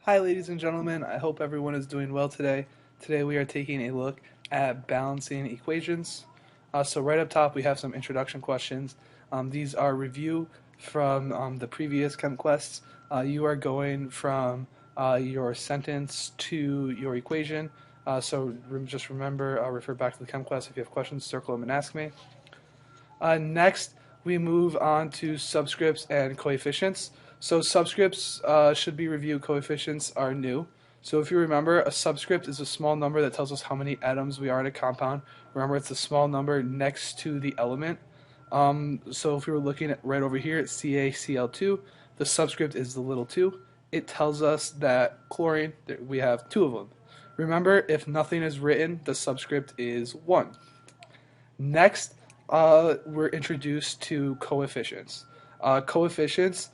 Hi ladies and gentlemen, I hope everyone is doing well today. Today we are taking a look at balancing equations. So right up top we have some introduction questions. These are review from the previous chemquests. You are going from your sentence to your equation. Just remember, refer back to the chemquest. If you have questions, circle them and ask me. Next, we move on to subscripts and coefficients. So subscripts should be reviewed, coefficients are new. So if you remember, a subscript is a small number that tells us how many atoms we are in a compound. Remember, it's a small number next to the element. So if we were looking at right over here at CaCl2, the subscript is the little 2. It tells us that chlorine, we have 2 of them. Remember, if nothing is written, the subscript is 1. Next, we're introduced to coefficients. Coefficients,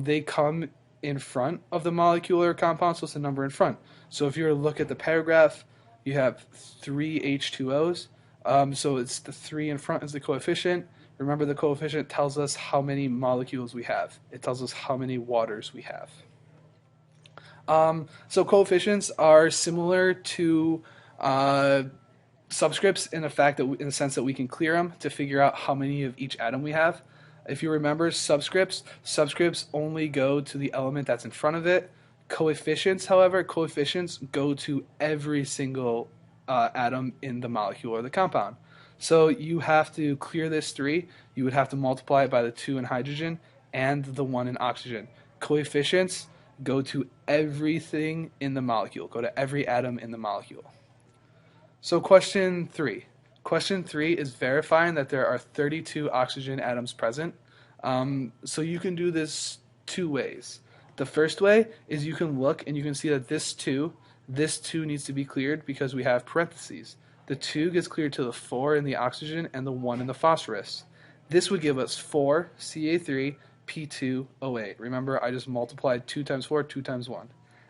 they come in front of the molecular compound, so it's a number in front. So if you were to look at the paragraph, you have 3 H2Os. So it's the 3 in front is the coefficient. Remember, the coefficient tells us how many molecules we have. It tells us how many waters we have. So coefficients are similar to subscripts in the sense that we can clear them to figure out how many of each atom we have. If you remember, subscripts only go to the element that's in front of it. Coefficients, however, coefficients go to every single atom in the molecule or the compound. So you have to clear this 3. You would have to multiply it by the 2 in hydrogen and the 1 in oxygen. Coefficients go to everything in the molecule, go to every atom in the molecule. So question 3. Question 3 is verifying that there are 32 oxygen atoms present. So you can do this 2 ways. The first way is you can look and you can see that this 2 needs to be cleared because we have parentheses. The 2 gets cleared to the 4 in the oxygen and the 1 in the phosphorus. This would give us 4 Ca3 P2O8. Remember, I just multiplied 2 times 4, 2 times 1.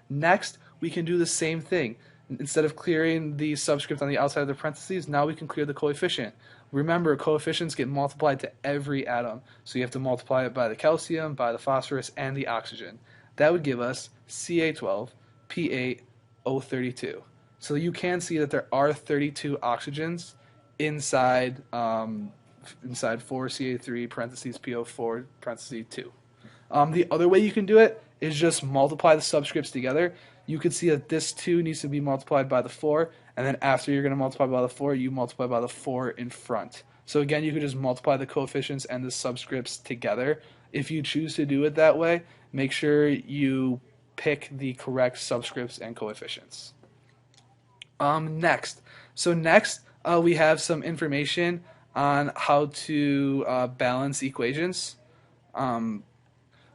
Next, we can do the same thing. Instead of clearing the subscript on the outside of the parentheses, now we can clear the coefficient. Remember, coefficients get multiplied to every atom, so you have to multiply it by the calcium, by the phosphorus, and the oxygen. That would give us Ca12 P8O32. So you can see that there are 32 oxygens inside 4Ca3 parentheses PO4 parentheses 2. The other way you can do it is just multiply the subscripts together. You could see that this 2 needs to be multiplied by the 4, and then after you're going to multiply by the 4, you multiply by the 4 in front. So again, you could just multiply the coefficients and the subscripts together. If you choose to do it that way, make sure you pick the correct subscripts and coefficients. Next, we have some information on how to balance equations.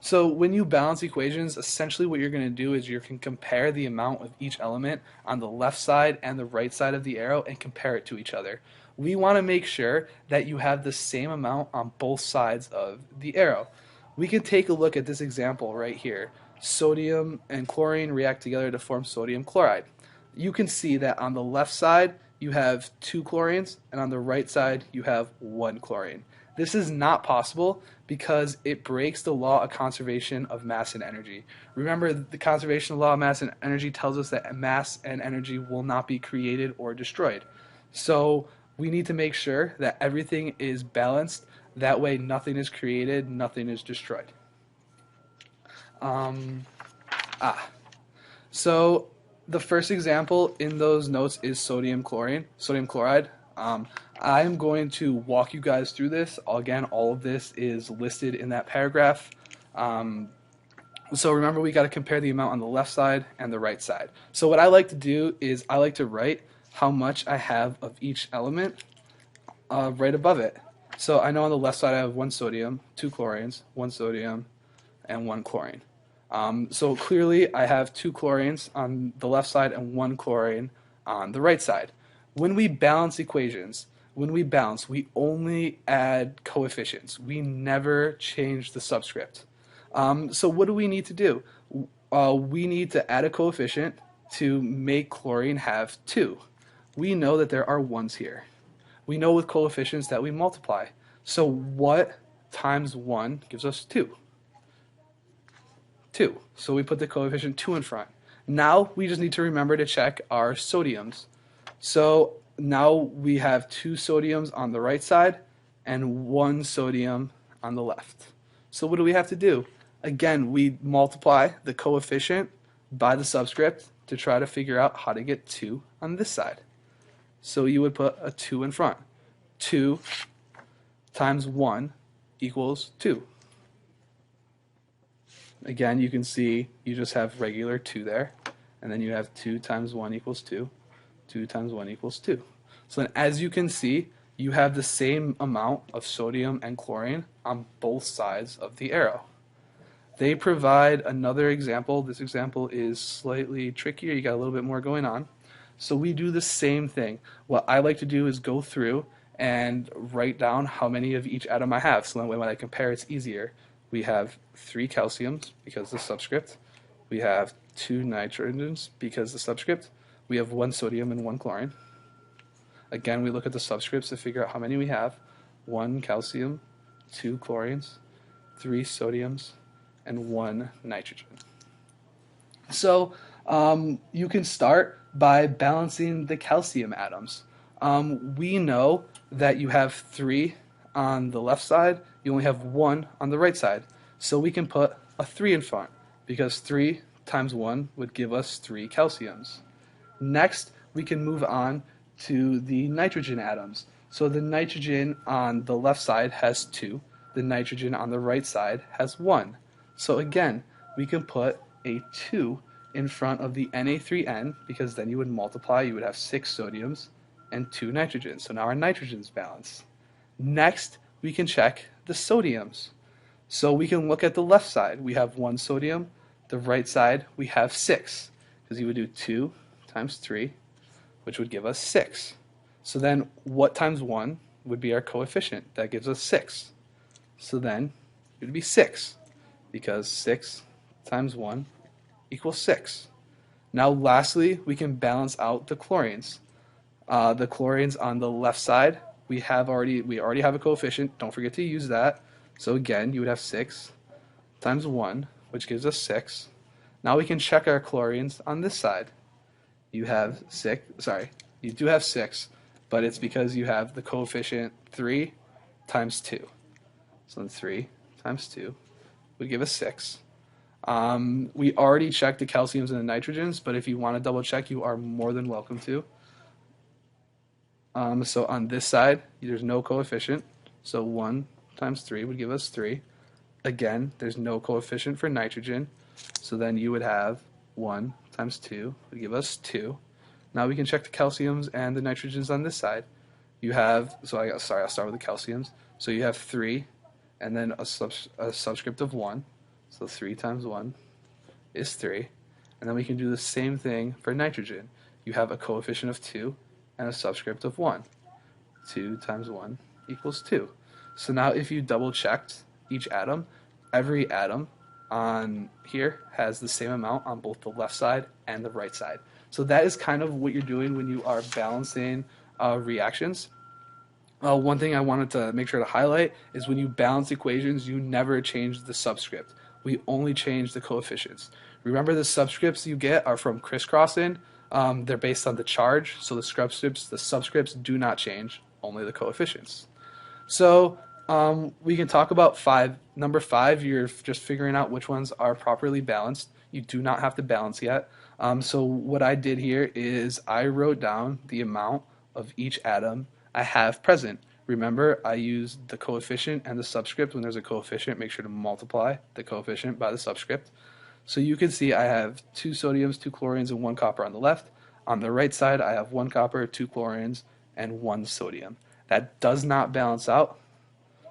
So when you balance equations, essentially what you're going to do is you can compare the amount of each element on the left side and the right side of the arrow and compare it to each other. We want to make sure that you have the same amount on both sides of the arrow. We can take a look at this example right here. Sodium and chlorine react together to form sodium chloride. You can see that on the left side you have 2 chlorines and on the right side you have 1 chlorine. This is not possible because it breaks the law of conservation of mass and energy. Remember, the conservation law of mass and energy tells us that mass and energy will not be created or destroyed. So we need to make sure that everything is balanced. That way nothing is created, nothing is destroyed. So the first example in those notes is sodium chloride. I'm going to walk you guys through this. Again, all of this is listed in that paragraph. So remember, we got to compare the amount on the left side and the right side. So what I like to do is I like to write how much I have of each element right above it. So I know on the left side I have 1 sodium, 2 chlorines, 1 sodium, and 1 chlorine. So clearly I have 2 chlorines on the left side and 1 chlorine on the right side. When we balance equations, we only add coefficients. We never change the subscript. So what do we need to do? We need to add a coefficient to make chlorine have 2. We know that there are 1s here. We know with coefficients that we multiply. So what times 1 gives us 2? 2. So we put the coefficient 2 in front. Now we just need to remember to check our sodiums. So now we have 2 sodiums on the right side and 1 sodium on the left. So what do we have to do? Again, we multiply the coefficient by the subscript to try to figure out how to get 2 on this side. So you would put a 2 in front. 2 times 1 equals 2. Again, you can see you just have regular 2 there, and then you have 2 times 1 equals 2. 2 times 1 equals 2. So then as you can see, you have the same amount of sodium and chlorine on both sides of the arrow. They provide another example. This example is slightly trickier. You got a little bit more going on. So we do the same thing. What I like to do is go through and write down how many of each atom I have. So that way when I compare, it's easier. We have 3 calciums because the subscript. We have 2 nitrogens because the subscript. We have 1 sodium and 1 chlorine. Again, we look at the subscripts to figure out how many we have. 1 calcium, 2 chlorines, 3 sodiums, and 1 nitrogen. So you can start by balancing the calcium atoms. We know that you have 3 on the left side, you only have 1 on the right side. So we can put a 3 in front because 3 times 1 would give us 3 calciums. Next, we can move on to the nitrogen atoms. So the nitrogen on the left side has 2, the nitrogen on the right side has 1. So again, we can put a 2 in front of the Na3N because then you would multiply, you would have 6 sodiums and 2 nitrogens. So now our nitrogen's balanced. Next, we can check the sodiums. So we can look at the left side. We have 1 sodium. The right side, we have 6 because you would do 2 times 3, which would give us 6. So then what times 1 would be our coefficient? That gives us 6. So then it would be 6 because 6 times 1 equals 6. Now lastly, we can balance out the chlorines. The chlorines on the left side, we already have a coefficient. Don't forget to use that. So again, you would have 6 times 1, which gives us 6. Now we can check our chlorines on this side. You have 6, you do have 6, but it's because you have the coefficient 3 times 2. So then 3 times 2 would give us 6. We already checked the calciums and the nitrogens, but if you want to double check, you are more than welcome to. So on this side, there's no coefficient. So 1 times 3 would give us 3. Again, there's no coefficient for nitrogen. So then you would have 1 times 2 would give us 2. Now we can check the calciums and the nitrogens on this side. You have, I'll start with the calciums. So you have 3 and then a subscript of 1. So 3 times 1 is 3. And then we can do the same thing for nitrogen. You have a coefficient of 2 and a subscript of 1. 2 times 1 equals 2. So now if you double checked each atom, every atom on here has the same amount on both the left side and the right side. So that is kind of what you're doing when you are balancing reactions. One thing I wanted to make sure to highlight is when you balance equations, you never change the subscript. We only change the coefficients. Remember, the subscripts you get are from crisscrossing. They're based on the charge, so the subscripts do not change, only the coefficients. So we can talk about 5. Number 5, you're just figuring out which ones are properly balanced. You do not have to balance yet. So what I did here is I wrote down the amount of each atom I have present. Remember, I used the coefficient and the subscript. When there's a coefficient, make sure to multiply the coefficient by the subscript. So you can see I have 2 sodiums, 2 chlorines, and 1 copper on the left. On the right side, I have 1 copper, 2 chlorines, and 1 sodium. That does not balance out,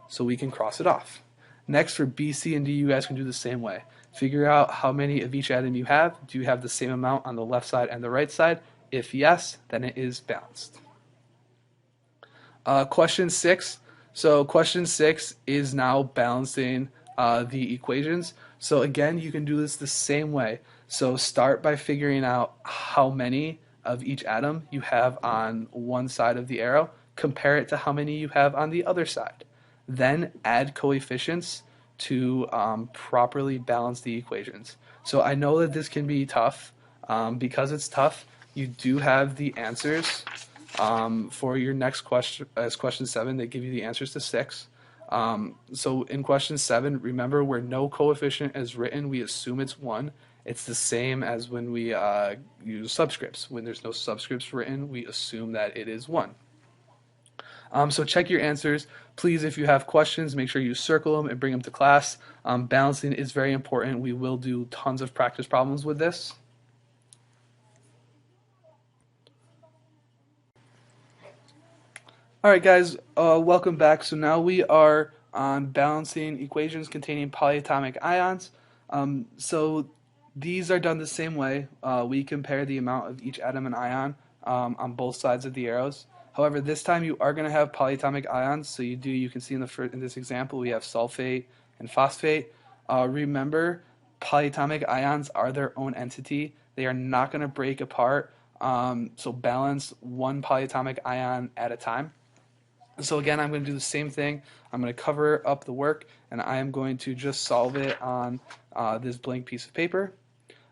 so we can cross it off. Next, for B, C, and D, you guys can do the same way. Figure out how many of each atom you have. Do you have the same amount on the left side and the right side? If yes, then it is balanced. Question 6. So question 6 is now balancing the equations. So again, you can do this the same way. So start by figuring out how many of each atom you have on one side of the arrow. Compare it to how many you have on the other side. Then add coefficients to properly balance the equations. So I know that this can be tough. Because it's tough, you do have the answers for your next question. As question 7, they give you the answers to 6. So in question 7, remember where no coefficient is written, we assume it's 1. It's the same as when we use subscripts. When there's no subscripts written, we assume that it is 1. So check your answers. Please, if you have questions, make sure you circle them and bring them to class. Balancing is very important. We will do tons of practice problems with this. All right, guys, welcome back. So now we are on balancing equations containing polyatomic ions. So these are done the same way. We compare the amount of each atom and ion on both sides of the arrows. However, this time you are going to have polyatomic ions. So you can see in this example, we have sulfate and phosphate. Remember, polyatomic ions are their own entity. They are not going to break apart. So balance one polyatomic ion at a time. So again, I'm going to do the same thing. I'm going to cover up the work, and I am going to just solve it on this blank piece of paper.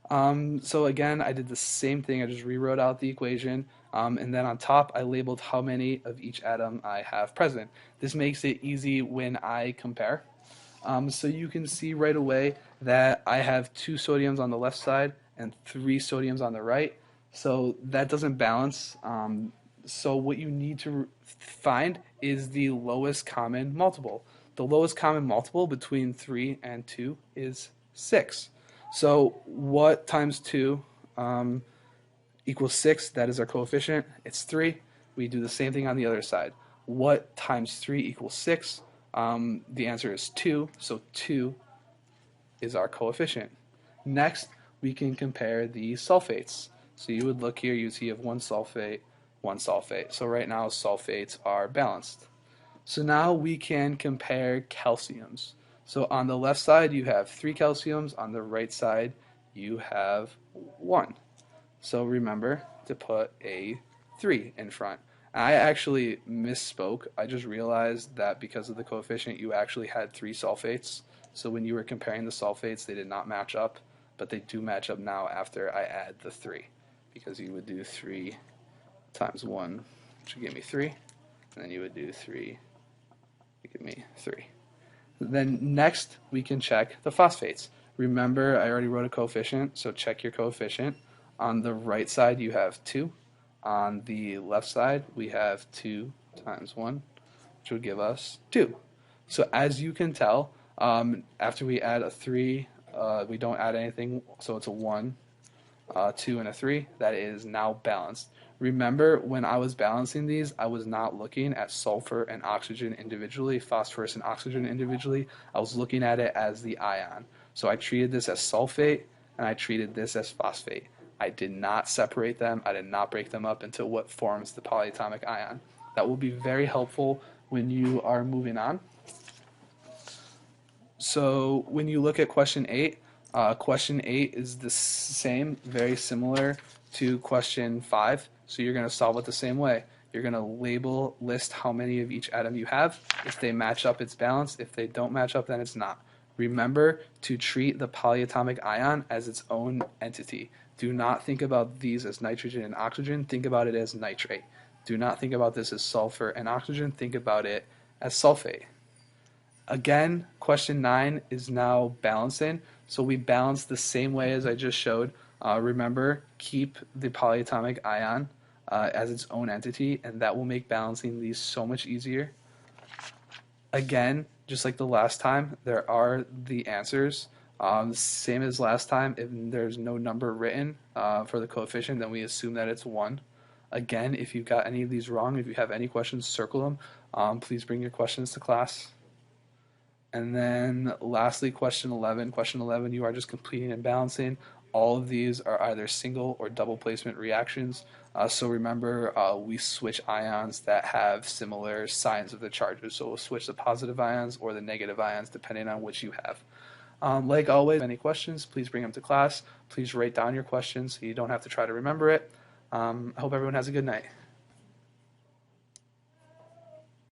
So again, I did the same thing. I just rewrote out the equation, and then on top, I labeled how many of each atom I have present. This makes it easy when I compare. So you can see right away that I have 2 sodiums on the left side and 3 sodiums on the right. So that doesn't balance. So what you need to find is the lowest common multiple. The lowest common multiple between 3 and 2 is 6. So what times 2 equals 6? That is our coefficient. It's 3. We do the same thing on the other side. What times 3 equals 6? The answer is 2. So 2 is our coefficient. Next, we can compare the sulfates. So you would look here, you see you have one sulfate. So right now sulfates are balanced. So now we can compare calciums. So on the left side you have 3 calciums, on the right side you have 1. So remember to put a 3 in front. I actually misspoke. I just realized that because of the coefficient you actually had 3 sulfates. So when you were comparing the sulfates they did not match up, but they do match up now after I add the 3, because you would do 3 times 1, which would give me 3, and then you would do 3 to give me 3. Then next we can check the phosphates. Remember, I already wrote a coefficient, so check your coefficient. On the right side you have 2. On the left side we have 2 times 1, which would give us 2. So as you can tell, after we add a 3, we don't add anything, so it's a 1, 2, and a 3. That is now balanced. Remember, when I was balancing these, I was not looking at sulfur and oxygen individually, phosphorus and oxygen individually. I was looking at it as the ion. So I treated this as sulfate, and I treated this as phosphate. I did not separate them. I did not break them up into what forms the polyatomic ion. That will be very helpful when you are moving on. So when you look at question 8 is the same, very similar to question 5. So you're going to solve it the same way. You're going to list how many of each atom you have. If they match up, it's balanced. If they don't match up, then it's not. Remember to treat the polyatomic ion as its own entity. Do not think about these as nitrogen and oxygen. Think about it as nitrate. Do not think about this as sulfur and oxygen. Think about it as sulfate. Again, question 9 is now balancing. So we balance the same way as I just showed. Remember, keep the polyatomic ion as its own entity, and that will make balancing these so much easier. Again, just like the last time, there are the answers. Same as last time, if there's no number written for the coefficient, then we assume that it's 1. Again, if you got any of these wrong, if you have any questions, circle them. Please bring your questions to class. And then lastly, question 11. Question 11, you are just completing and balancing. All of these are either single or double placement reactions. So remember, we switch ions that have similar signs of the charges. So we'll switch the positive ions or the negative ions depending on which you have. Like always, if you have any questions, please bring them to class. Please write down your questions so you don't have to try to remember it. I hope everyone has a good night.